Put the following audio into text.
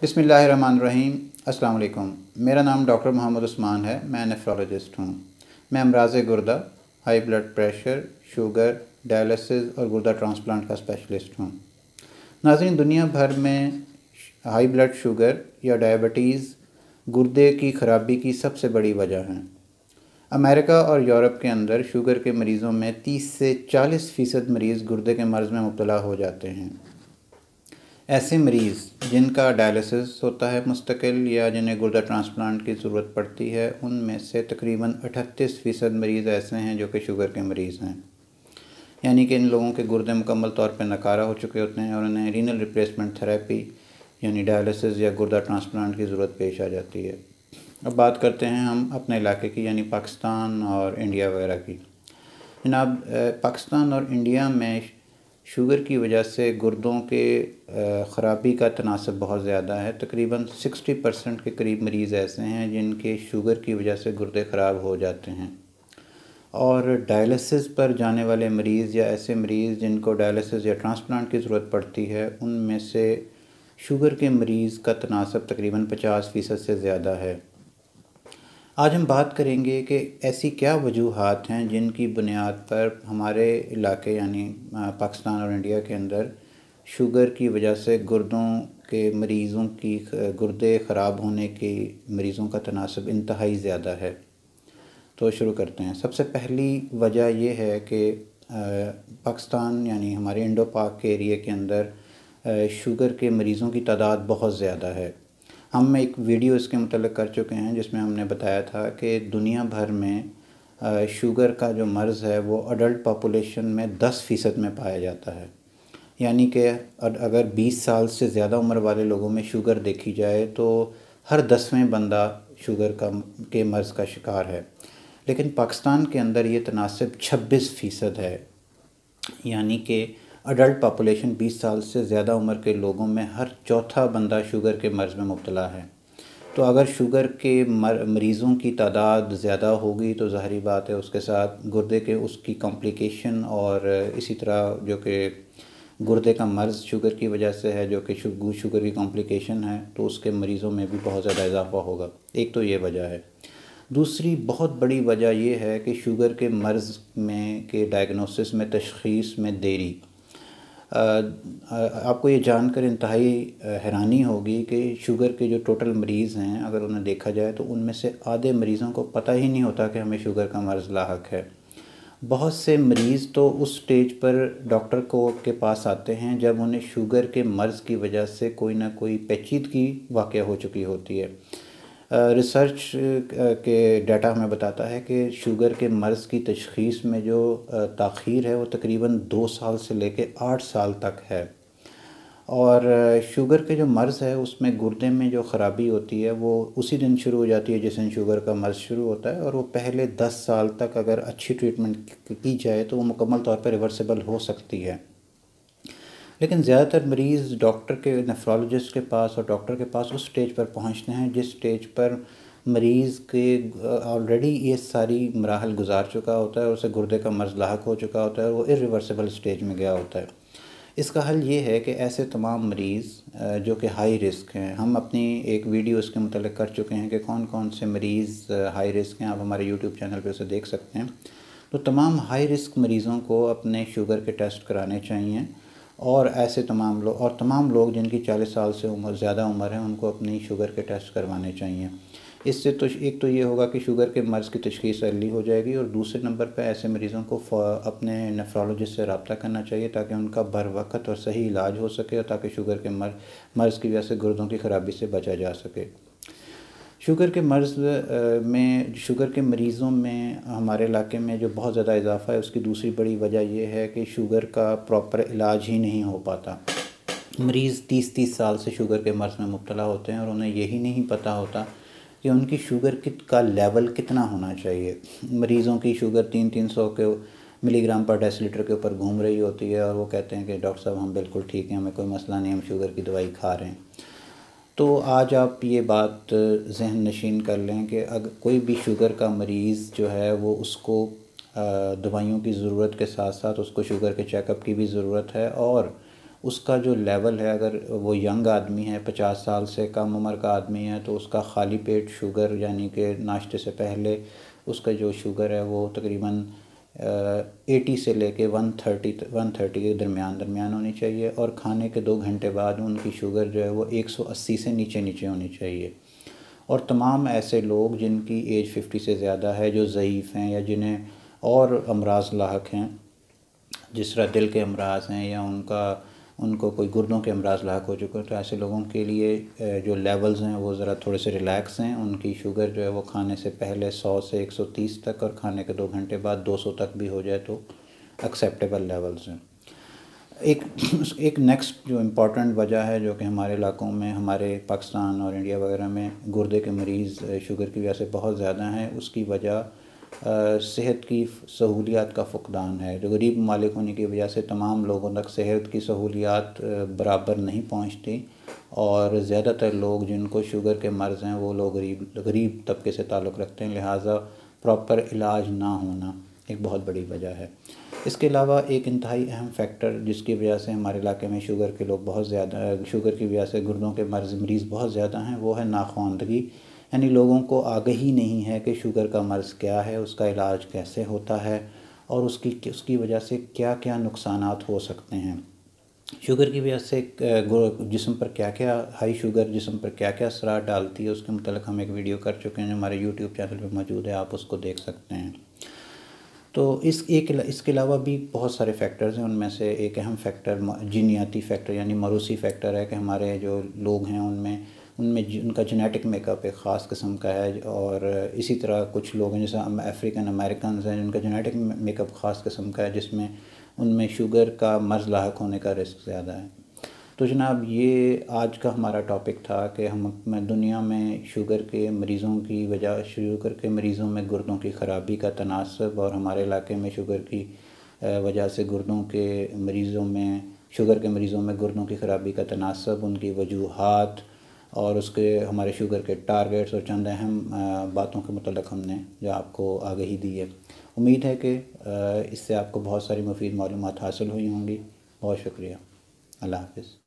बिस्मिल्लाहिर्रहमानिर्रहीम। अस्सलाम वालेकुम। मेरा नाम डॉक्टर मोहम्मद उस्मान है। मैं नेफ्रोलॉजिस्ट हूँ। मैं अमराज़ गुर्दा, high blood pressure, sugar, dialysis और गुर्दा ट्रांसप्लांट का स्पेशलिस्ट हूँ। नाज़रीन, दुनिया भर में हाई ब्लड शुगर या डायबिटीज़ गुर्दे की ख़राबी की सबसे बड़ी वजह है। अमेरिका और यूरोप के अंदर शुगर के मरीज़ों में 30 से 40% मरीज़ गुर्दे के मर्ज़ में मुब्तला हो जाते हैं। ऐसे मरीज़ जिनका डायलिसिस होता है मुस्तकिल या जिन्हें गुर्दा ट्रांसप्लांट की ज़रूरत पड़ती है, उनमें से तकरीबन 38% मरीज़ ऐसे हैं जो कि शुगर के मरीज़ हैं। यानी कि इन लोगों के गुर्दे मुकम्मल तौर पर नकारा हो चुके होते हैं और उन्हें रीनल रिप्लेसमेंट थेरेपी यानी डायलिसिस या गुर्दा ट्रांसप्लांट की ज़रूरत पेश आ जाती है। अब बात करते हैं हम अपने इलाके की, यानी पाकिस्तान और इंडिया वगैरह की। जनाब, पाकिस्तान और इंडिया में शुगर की वजह से गुर्दों के ख़राबी का तनासब बहुत ज़्यादा है। तकरीबन 60% के करीब मरीज़ ऐसे हैं जिनके शुगर की वजह से गुर्दे ख़राब हो जाते हैं। और डायलिसिस पर जाने वाले मरीज़ या ऐसे मरीज़ जिनको डायलिसिस या ट्रांसप्लांट की ज़रूरत पड़ती है, उनमें से शुगर के मरीज़ का तनासब तकरीबन 50% से ज़्यादा है। आज हम बात करेंगे कि ऐसी क्या वजूहात हैं जिनकी बुनियाद पर हमारे इलाके यानी पाकिस्तान और इंडिया के अंदर शुगर की वजह से गुर्दों के मरीज़ों की गुर्दे ख़राब होने के मरीज़ों का तनासब इंतहाई ज़्यादा है। तो शुरू करते हैं। सबसे पहली वजह ये है कि पाकिस्तान यानी हमारे इंडो पाक के एरिया के अंदर शुगर के मरीज़ों की तादाद बहुत ज़्यादा है। हम एक वीडियो इसके मुतल्लिक़ कर चुके हैं जिसमें हमने बताया था कि दुनिया भर में शुगर का जो मर्ज़ है वो अडल्ट पॉपुलेशन में 10% में पाया जाता है। यानी कि अगर 20 साल से ज़्यादा उम्र वाले लोगों में शुगर देखी जाए तो हर 10वें बंदा शुगर के मर्ज़ का शिकार है। लेकिन पाकिस्तान के अंदर ये तनासिब 26% है। यानी कि अडल्ट पॉपुलेशन 20 साल से ज़्यादा उम्र के लोगों में हर चौथा बंदा शुगर के मर्ज़ में मुब्तला है। तो अगर शुगर के मरीज़ों की तादाद ज़्यादा होगी तो ज़ाहिरी बात है उसके साथ गुर्दे के उसकी कॉम्प्लिकेशन और इसी तरह जो कि गुर्दे का मर्ज़ शुगर की वजह से है, जो कि शुगर की कॉम्प्लिकेशन है, तो उसके मरीज़ों में भी बहुत ज़्यादा इजाफ़ा होगा। एक तो ये वजह है। दूसरी बहुत बड़ी वजह ये है कि शुगर के मर्ज़ में के डायग्नोसिस में तशख़ीस में देरी। आपको ये जानकर इंतहाई हैरानी होगी कि शुगर के जो टोटल मरीज़ हैं, अगर उन्हें देखा जाए तो उनमें से आधे मरीज़ों को पता ही नहीं होता कि हमें शुगर का मर्ज़ लाहक है। बहुत से मरीज़ तो उस स्टेज पर डॉक्टर के पास आते हैं जब उन्हें शुगर के मर्ज़ की वजह से कोई ना कोई पेचीदगी वाक़या हो चुकी होती है। रिसर्च के डाटा हमें बताता है कि शुगर के मर्ज़ की तशख़ीस में जो ताख़ीर है वो तकरीबन 2 साल से लेके 8 साल तक है। और शुगर के जो मर्ज़ है उसमें गुर्दे में जो ख़राबी होती है वो उसी दिन शुरू हो जाती है जिस दिन शुगर का मर्ज़ शुरू होता है, और वो पहले 10 साल तक अगर अच्छी ट्रीटमेंट की जाए तो वो मुकम्मल तौर पर रिवर्सिबल हो सकती है। लेकिन ज़्यादातर मरीज़ डॉक्टर के नेफ्रोलॉजिस्ट के पास और डॉक्टर के पास उस स्टेज पर पहुंचते हैं जिस स्टेज पर मरीज़ के ऑलरेडी ये सारी मराहल गुजार चुका होता है, उसे गुर्दे का मर्ज़ लाहक हो चुका होता है और वो इर्रिवर्सिबल स्टेज में गया होता है। इसका हल ये है कि ऐसे तमाम मरीज़ जो कि हाई रिस्क हैं, हम अपनी एक वीडियो इसके मुतल्लिक़ कर चुके हैं कि कौन कौन से मरीज़ हाई रिस्क हैं। आप हमारे यूट्यूब चैनल पे उसे देख सकते हैं। तो तमाम हाई रिस्क मरीज़ों को अपने शुगर के टेस्ट कराने चाहिए, और ऐसे तमाम लोग जिनकी 40 साल से ज़्यादा उम्र है उनको अपनी शुगर के टेस्ट करवाने चाहिए। इससे तो एक तो ये होगा कि शुगर के मर्ज़ की तशख़ीस अर्ली हो जाएगी, और दूसरे नंबर पे ऐसे मरीज़ों को अपने नेफ्रोलॉजिस्ट से रब्ता करना चाहिए ताकि उनका बर वक़्त और सही इलाज हो सके, और ताकि शुगर के मर्ज़ की वजह से गुर्दों की ख़राबी से बचा जा सके। शुगर के मर्ज़ में शुगर के मरीज़ों में हमारे इलाके में जो बहुत ज़्यादा इजाफ़ा है उसकी दूसरी बड़ी वजह यह है कि शुगर का प्रॉपर इलाज ही नहीं हो पाता। मरीज़ 30-30 साल से शुगर के मर्ज़ में मुब्तला होते हैं और उन्हें यही नहीं पता होता कि उनकी शुगर का लेवल कितना होना चाहिए। मरीज़ों की शुगर 300-300 के मिलीग्राम पर डेसीलीटर के ऊपर घूम रही होती है और वो कहते हैं कि डॉक्टर साहब हम बिल्कुल ठीक हैं, हमें कोई मसला नहीं, हम शुगर की दवाई खा रहे हैं। तो आज आप ये बात ज़हन नशीन कर लें कि अगर कोई भी शुगर का मरीज़ जो है वो उसको दवाइयों की ज़रूरत के साथ साथ उसको शुगर के चेकअप की भी ज़रूरत है, और اس کا جو لیول ہے، اگر وہ ینگ آدمی ہے، 50 سال سے کم عمر کا آدمی ہے، تو اس کا خالی پیٹ شوگر یعنی کہ ناشتے سے پہلے اس کا جو شوگر ہے وہ تقریباً 80 سے لے کے 130 کے درمیان ہونی چاہیے، اور کھانے کے 2 گھنٹے بعد ان کی شوگر جو ہے وہ 180 سے نیچے ہونی چاہیے۔ اور تمام ایسے لوگ جن کی ایج 50 سے زیادہ ہے، جو ضعیف ہیں یا جنہیں اور امراض لاحق ہیں، جس طرح دل کے امراض ہیں یا ان کو کوئی گردوں کے امراض لاحق ہو چکے ہیں، تو ایسے لوگوں کے لیے جو لیولز ہیں وہ ذرا تھوڑے سے ریلیکس ہیں۔ ان کی شوگر جو ہے وہ کھانے سے پہلے 100 سے 130 تک، اور کھانے کے 2 گھنٹے بعد 200 تک بھی ہو جائے تو ایکسیپٹیبل لیولز ہیں۔ ایک نیکسٹ جو امپورٹنٹ وجہ ہے، جو کہ ہمارے علاقوں میں، ہمارے پاکستان اور انڈیا وغیرہ میں گردے کے مریض شوگر کی وجہ سے بہت زیادہ ہیں، اس کی وجہ صحت کی سہولیات کا فقدان ہے۔ جو غریب ممالک ہونے کی وجہ سے تمام لوگوں تک صحت کی سہولیات برابر نہیں پہنچتی، اور زیادہ تر لوگ جن کو شوگر کے مرض ہیں وہ لوگ غریب طبقے سے تعلق رکھتے ہیں، لہٰذا پراپر علاج نہ ہونا ایک بہت بڑی وجہ ہے۔ اس کے علاوہ ایک انتہائی اہم فیکٹر جس کی وجہ سے ہمارے علاقے میں شوگر کے لوگ بہت زیادہ، شوگر کی وجہ سے گردوں کے مریض بہت زیادہ ہیں، وہ ہے ناخواندگی۔ یعنی لوگوں کو آگہی نہیں ہے کہ شوگر کا مرض کیا ہے، اس کا علاج کیسے ہوتا ہے، اور اس کی وجہ سے کیا کیا نقصانات ہو سکتے ہیں۔ شوگر کی وجہ سے جسم پر ہائی شوگر جسم پر کیا کیا اثرات ڈالتی ہے، اس کے متعلق ہم ایک ویڈیو کر چکے ہیں جو ہمارے یوٹیوب چینل پہ موجود ہے، آپ اس کو دیکھ سکتے ہیں۔ تو اس کے علاوہ بھی بہت سارے فیکٹرز ہیں، ان میں سے ایک اہم فیکٹر جینیاتی فیکٹر یعنی موروثی فیکٹر ہے، کہ ہمارے جو لوگ ہیں ان میں ان کا جینیٹک میک اپ ایک خاص قسم کا ہے، اور اسی طرح کچھ لوگ ہیں جیسے افریقن امریکنز ہیں، جن کا جینیٹک میک اپ خاص قسم کا ہے، جس میں ان میں شوگر کا مرض لاحق ہونے کا رسک زیادہ ہے۔ تو جناب، یہ آج کا ہمارا ٹاپک تھا کہ ہم دنیا میں شوگر کے مریضوں میں گردوں کی خرابی کا تناسب، اور ہمارے علاقے میں شوگر کی وجہ سے شوگر کے مریضوں میں گردوں کی خرابی کا تناسب، ان کی وجوہات، اور ہمارے شوگر کے ٹارگیٹس، اور چند اہم باتوں کے متعلق ہم نے جو آپ کو آگہی دی ہے۔ امید ہے کہ اس سے آپ کو بہت ساری مفید معلومات حاصل ہوئی ہوں گی۔ بہت شکریہ۔ اللہ حافظ۔